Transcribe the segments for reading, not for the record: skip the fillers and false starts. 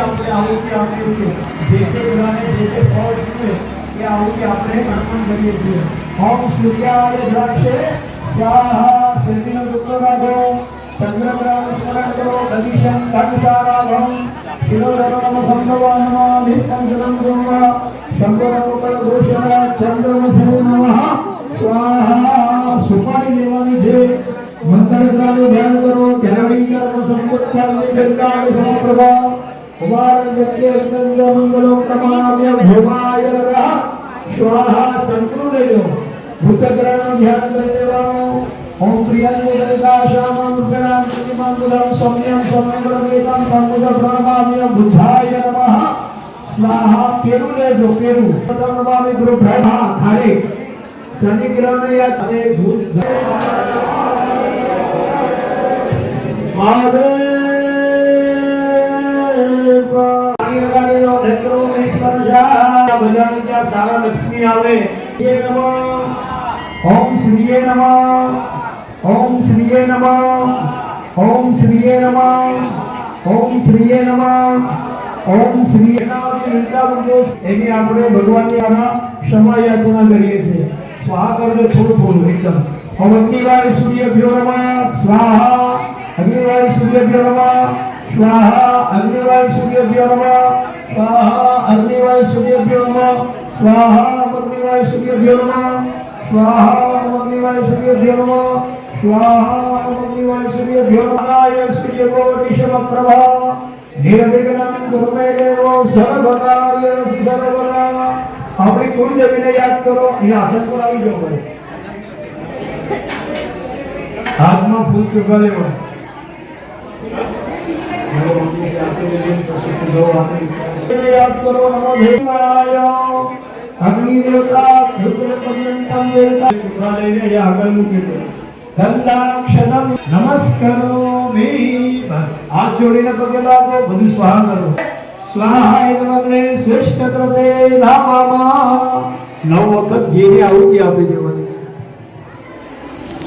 આપણે આહુતિ આપીએ છીએ જે ગ્રહને જે ફળ છે એ આહુતિ આપણે અર્પણ કરીએ છીએ ઓમ સૂર્યાય દ્રાક્ષે સ્વાહા સર્વિનો દુઃખ રાગો ચંદ્રગ્રહણ સ્મરણ કરો ગદિશં કાંસારાભમ શિરોધરણમ સંભવાનમાં નિસ્સંજનમ ગુણવા શંકરમુકળ ઘોષણા ચંદ્રમસે નમઃ સ્વાહા સુપારી લેવાની છે મંત્રનું ધ્યાન કરો ધ્યાની કર્મ સંપત્તિ જલકાળ સમપ્રભા ઉવારજ્ય અંગંગ મંગલો પ્રમાણ્ય ભોગાય નમઃ સ્વાહા સંકૃત લેજો ભૂતગ્રહનું ધ્યાન કરી લેવાનું ओम प्रियंगे दलिताशामं रूपेणां प्रतिमांगुलं सौम्यं सौम्यं तंगुल प्रणमाम्य बुद्धाय नमः स्वाहा पेरु लेजो पेरु प्रथम नमामि गुरु ब्रह्मा खारे शनि ग्रह ने या ते भूत महादेव लगाने दो नेत्रों में स्मरण जा भजन क्या सारा लक्ष्मी आवे ये नमः ओम श्रीये नमः ओम श्रीये नमः ओम श्रीये नमः ओम श्रीये नमः ओम श्रीये एनी આપણે ભગવાનની આના ક્ષમા યાચના કરીએ છીએ સ્વાહા કરજો થોડું એકદમ ઓમ અગ્નિવાય સૂર્યભ્યો નમઃ સ્વાહા અગ્નિવાય સૂર્યભ્યો નમઃ સ્વાહા અગ્નિવાય સૂર્યભ્યો નમઃ સ્વાહા અગ્નિવાય સૂર્યભ્યો નમઃ સ્વાહા અગ્નિવાય સૂર્યભ્યો નમઃ स्वाहा अग्निवाय सूर्यभ्यो नमः स्वाहा अग्निवाय सूर्यभ्यो नमः सूर्यकोटिसमप्रभा निर्विघ्नं कुरु मे देव सर्वकार्येषु सर्वदा अपनी कुलदेवीने याद करो ये आसन पर આવી જાઓ ભાઈ હાથમાં ફૂલ ચૂકા લેવો याद करो नमो देवाय अग्नि देवता रुद्र पर्यंतम देवता शुक्रालय ने या अगल मुके तो गंधाक्षरम नमस्करोमि बस हाथ जोड़ीने पगे लागो બધું સ્વાહા કરો સ્વાહાય નમઃ શ્રેષ્ઠ કૃતે નામમાં 9 વખત ઘીની આહુતિ આપી દેવાની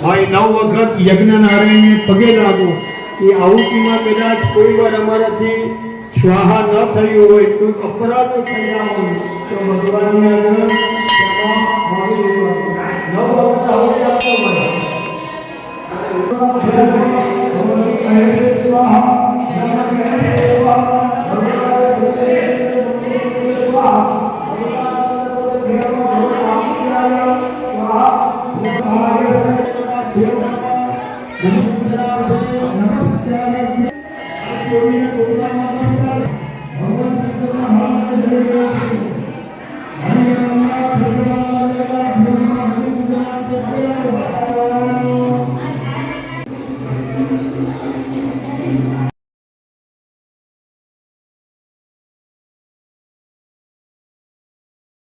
ભાઈ 9 વખત યજ્ઞનારાયણને પગે લાગો એ આહુતિમાં કદાચ કોઈ વાર અમારાથી स्वाहा न થયું હોય તો અપરાધ થઈ જાય તો ભગવાનની આગળ ક્ષમા માંગી લેવાની નવ વખત આહુતિ આપો મને સ્વાહા नमस्कार भगवान शंकर महाराज